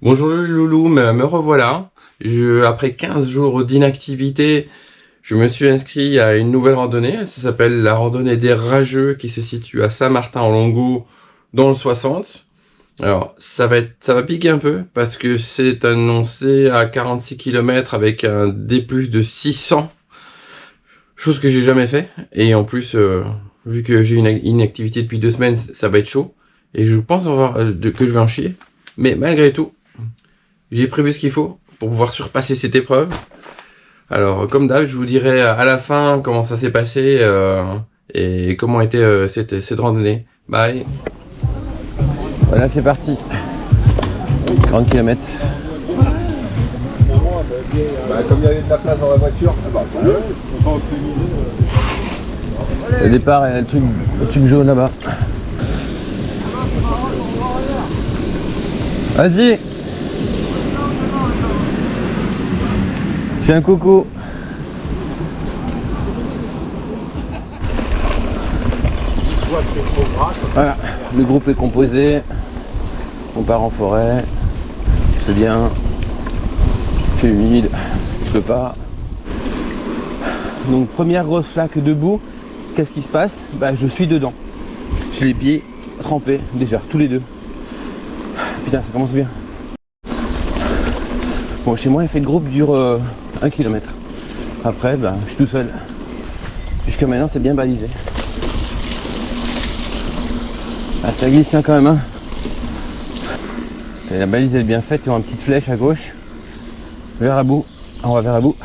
Bonjour le loulou, me revoilà. Après 15 jours d'inactivité, je me suis inscrit à une nouvelle randonnée. Ça s'appelle la randonnée des Rageux qui se situe à Saint-Martin-en-Longo dans le 60. Alors, ça va piquer un peu parce que c'est annoncé à 46 km avec un D+ de 600, chose que j'ai jamais fait. Et en plus, vu que j'ai une inactivité depuis 2 semaines, ça va être chaud. Et je pense que je vais en chier. Mais malgré tout, j'ai prévu ce qu'il faut pour pouvoir surpasser cette épreuve. Alors, comme d'hab, je vous dirai à la fin comment ça s'est passé et comment était cette randonnée. Bye. Voilà, c'est parti. 40 km. Comme il y avait de la place dans la voiture, Le départ est le truc jaune là-bas. Vas-y. Fais un coucou. Voilà, le groupe est composé. On part en forêt. C'est bien. C'est humide. Il pleut pas. Donc première grosse flaque debout. Qu'est-ce qui se passe? Bah je suis dedans. J'ai les pieds trempés déjà, tous les deux. Putain, ça commence bien. Bon, chez moi, l'effet de groupe dure 1 km. Après, bah, je suis tout seul. Jusqu'à maintenant, c'est bien balisé. Ah, ça glisse hein, quand même. Hein. Et la balise elle est bien faite. Il y a une petite flèche à gauche. Vers la bout. On va vers la bout.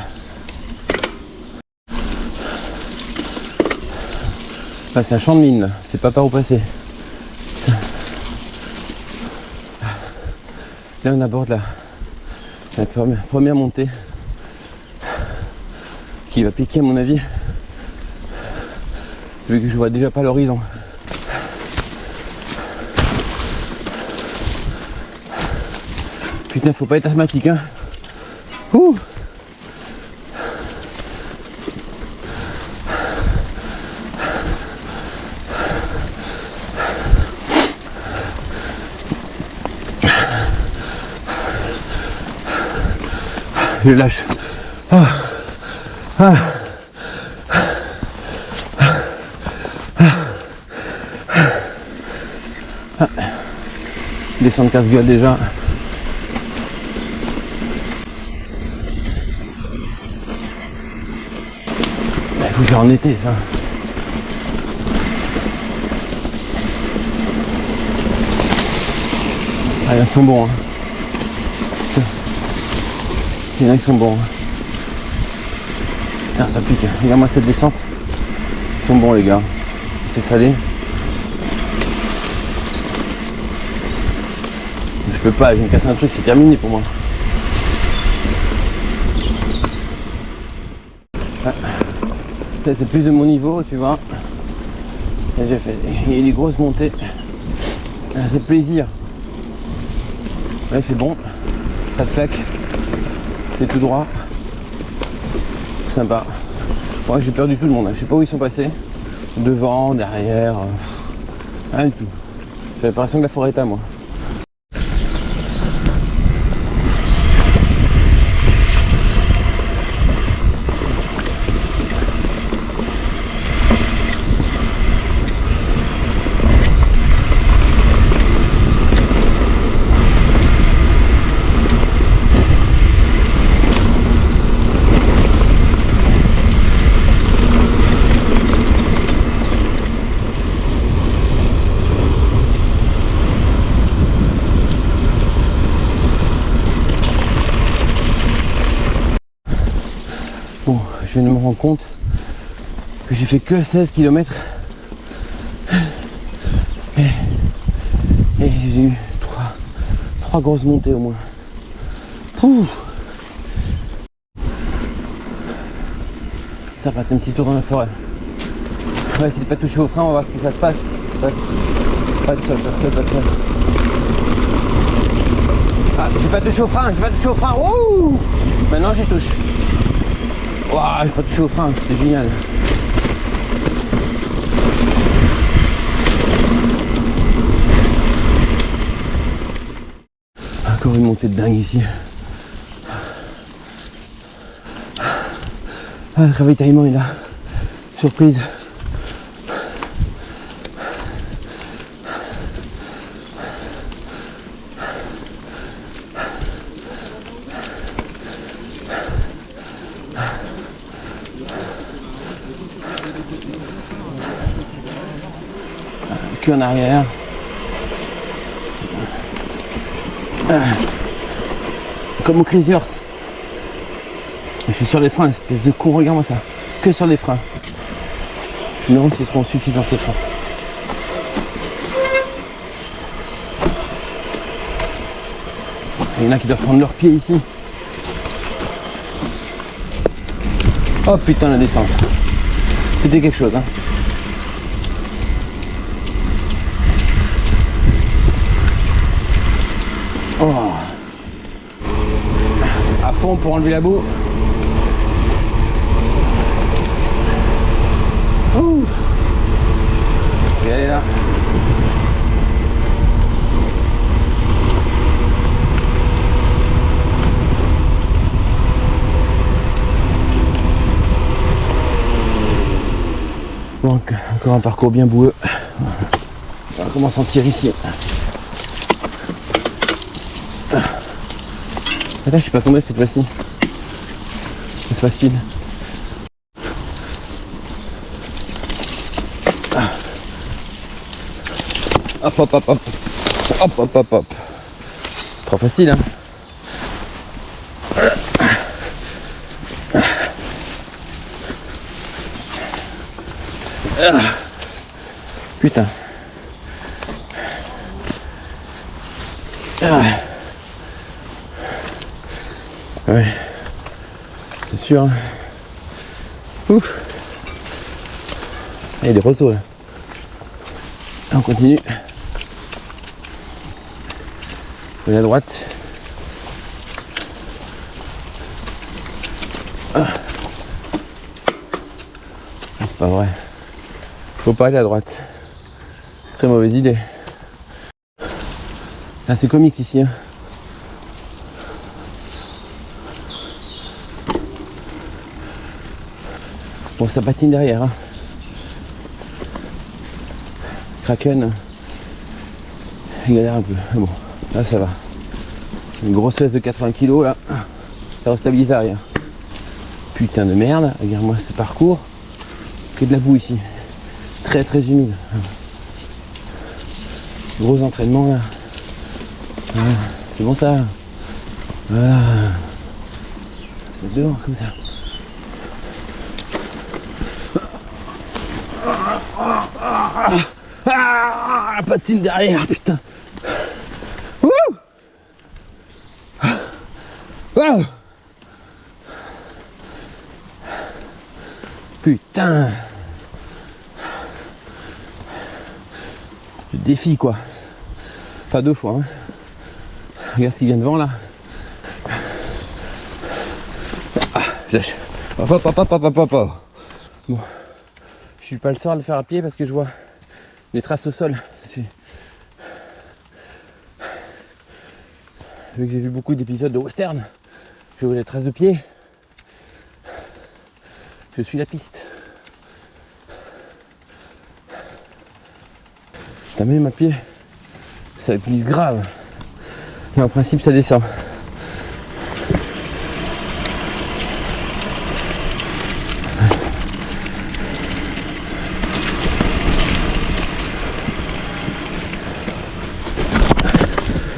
Ah, c'est un champ de mine là. C'est pas par où passer. Là, on aborde la première montée qui va piquer à mon avis vu que je vois déjà pas l'horizon. Putain, faut pas être asthmatique hein. Ouh. Je lâche. Ah. Ah. Ah. Descendre casse-gueule déjà. Il faut faire en été ça. Ah, ils sont bons. Hein. Il y en a qui sont bons. Putain, ça pique. Regarde-moi cette descente. Ils sont bons les gars. C'est salé. Je peux pas, je vais me casser un truc, c'est terminé pour moi. Ah. Là c'est plus de mon niveau, tu vois. Et j'ai fait. Il y a des grosses montées. Ah, c'est plaisir. Là il fait bon. Ça claque. C'est tout droit. Sympa. Moi j'ai perdu tout le monde. Je sais pas où ils sont passés. Devant, derrière. Rien du tout. J'ai l'impression que la forêt est à moi. Bon, je viens de me rendre compte que j'ai fait que 16 km et j'ai eu 3 grosses montées au moins. Ouh. Ça va être un petit tour dans la forêt. On va essayer de pas toucher au frein, on va voir ce que ça se passe. Pas de sol. Ah, j'ai pas touché au frein, Ouh. Maintenant j'y touche. Waouh, j'ai pas touché au frein, c'était génial. une montée de dingue ici. Ah, le ravitaillement est là. Surprise. Cul en arrière. Comme au Crazy Horse. Je suis sur les freins, espèce de con, regarde-moi ça. Que sur les freins. Je me demande si ce seront suffisants ces freins. Il y en a qui doivent prendre leurs pieds ici. Oh putain la descente. C'était quelque chose hein. Oh. À fond pour enlever la boue. Ouh. Je vais aller là. Bon, encore un parcours bien boueux. On va comment sentir ici. Attends, je suis pas tombé cette fois-ci. C'est facile. Hop hop hop hop. Hop hop hop hop. Trop facile hein. Putain. Ouais. C'est sûr. Hein. Ouf. Il y a des roseaux là. On continue. Et à droite. Ah. C'est pas vrai. Faut pas aller à droite. Très mauvaise idée. Ah, c'est comique ici. Hein. Bon, ça patine derrière. Hein. Kraken. Il galère un peu. Mais bon, là ça va. Une grossesse de 80 kg là. Ça restabilise derrière. Putain de merde. Regarde-moi ce parcours. Que de la boue ici. Très très humide. Gros entraînement là. Voilà. C'est bon ça. Voilà. C'est dehors comme ça. Ah, patine derrière, putain. Wouh. Wow. Putain. Je défie quoi. Pas deux fois. Hein. Regarde ce qui vient devant là. Ah, lâche. Hop hop hop hop hop hop hop. Bon. Je suis pas le seul à le faire à pied parce que je vois des traces au sol. Vu que j'ai vu beaucoup d'épisodes de western, je vois les traces de pied. Je suis la piste. T'as même à pied, ça glisse grave. Mais en principe ça descend.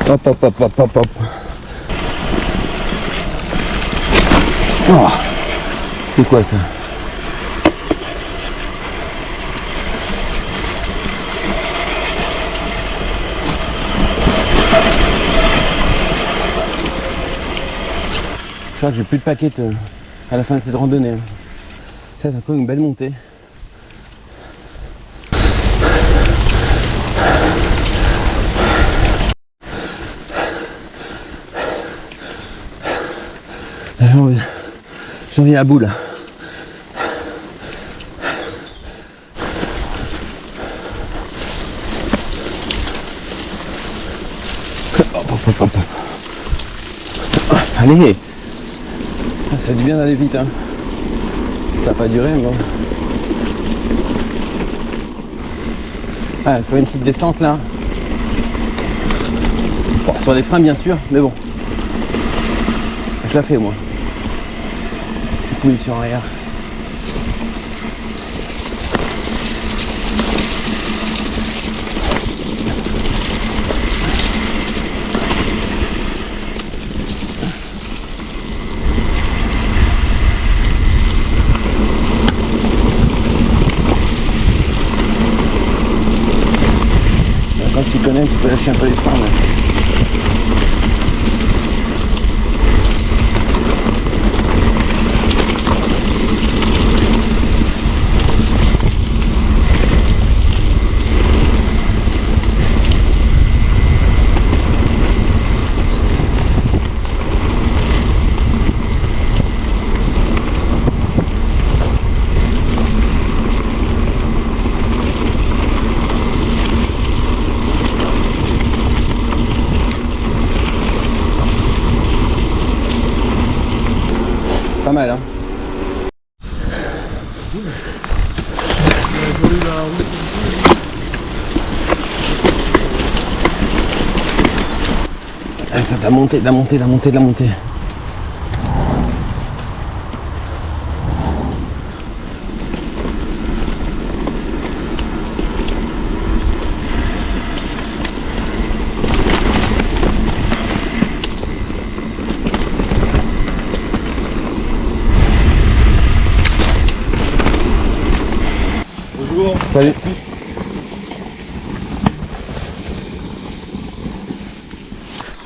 Hop hop hop hop hop hop. Oh, c'est quoi ça? Je crois que j'ai plus de paquettes à la fin de cette randonnée. Ça c'est encore une belle montée. J'en viens à bout là. Hop, hop, hop, hop. Allez, ça fait du bien d'aller vite, hein. Ça n'a pas duré, mais bon. Ah, encore une petite descente là. Bon, sur les freins bien sûr, mais bon. Je la fais moi. Position arrière. Quand tu connais, tu peux lâcher un peu les freins. Pas mal, hein. La montée. Salut.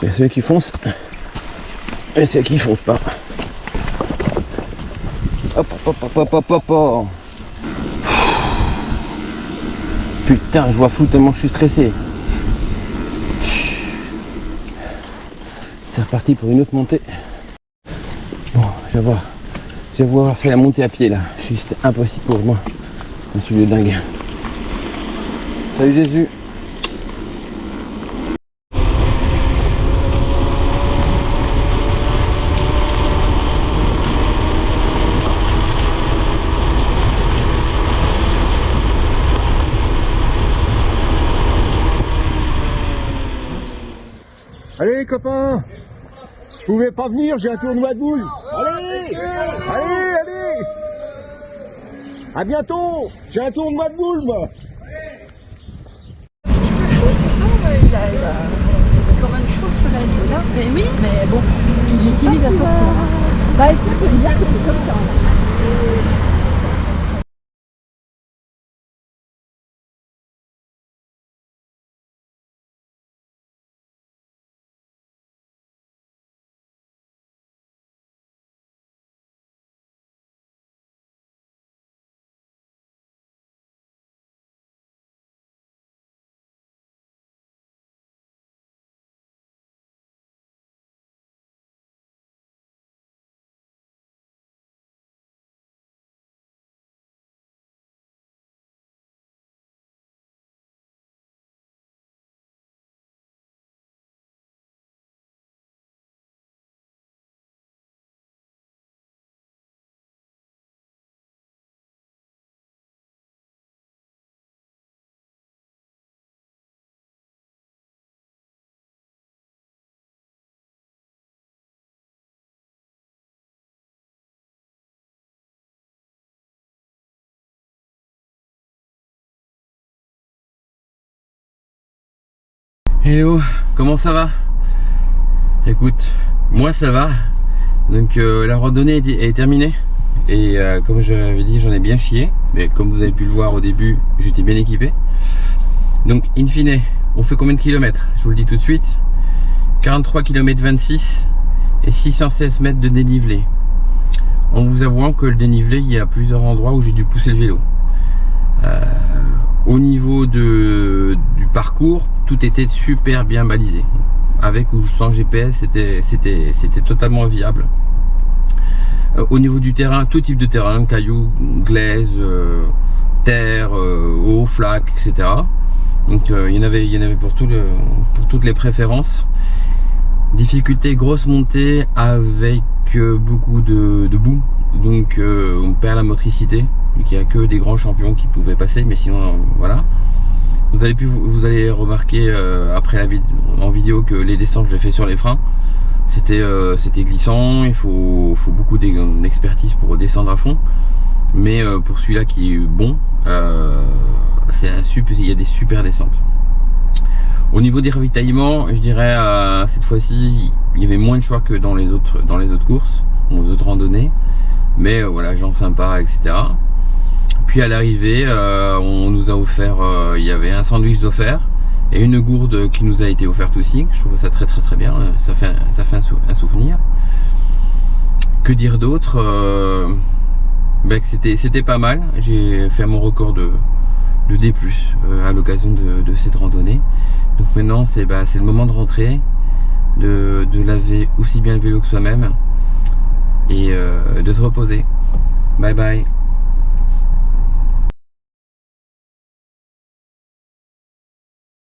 Il y a ceux qui foncent et ceux qui foncent pas. Hop. Putain, je vois flou tellement je suis stressé. C'est reparti pour une autre montée. Bon, je vais avoir fait la montée à pied là. Juste impossible pour moi. Je suis le dingue. Salut Jésus. Allez les copains, vous pouvez pas venir, j'ai un tournoi de boules. Allez. À bientôt, j'ai un tournoi de boules moi. Il a quand même chaud le soleil là. Mais oui, mais bon, il est timide à sortir. Bah écoute, il y a comme ça. Hello, comment ça va? Écoute, moi ça va. Donc la randonnée est terminée. Et comme je l'avais dit, j'en ai bien chié. Mais comme vous avez pu le voir au début, j'étais bien équipé. Donc in fine, on fait combien de kilomètres? Je vous le dis tout de suite. 43 km 26 et 616 mètres de dénivelé. En vous avouant que le dénivelé, il y a plusieurs endroits où j'ai dû pousser le vélo. Au niveau du parcours, tout était super bien balisé. Avec ou sans GPS, c'était totalement viable. Au niveau du terrain, tout type de terrain, cailloux, glaise, terre, eau, flaque, etc. Donc il y en avait pour toutes les préférences. Difficulté, grosse montée avec beaucoup de boue, donc on perd la motricité. Donc il n'y a que des grands champions qui pouvaient passer, mais sinon voilà. Vous allez remarquer après en vidéo que les descentes je les fais sur les freins. C'était glissant, il faut beaucoup d'expertise pour descendre à fond. Mais pour celui-là qui est bon, il y a des super descentes. Au niveau des ravitaillements, je dirais cette fois-ci, il y avait moins de choix que dans les autres courses, aux autres randonnées. Mais voilà, gens sympas, etc. Puis à l'arrivée, on nous a offert, il y avait un sandwich offert et une gourde qui nous a été offerte aussi. Je trouve ça très très très bien, ça fait un souvenir. Que dire d'autre, c'était pas mal. J'ai fait mon record de D+, à l'occasion de cette randonnée. Donc maintenant c'est le moment de rentrer, de laver aussi bien le vélo que soi-même et de se reposer. Bye bye.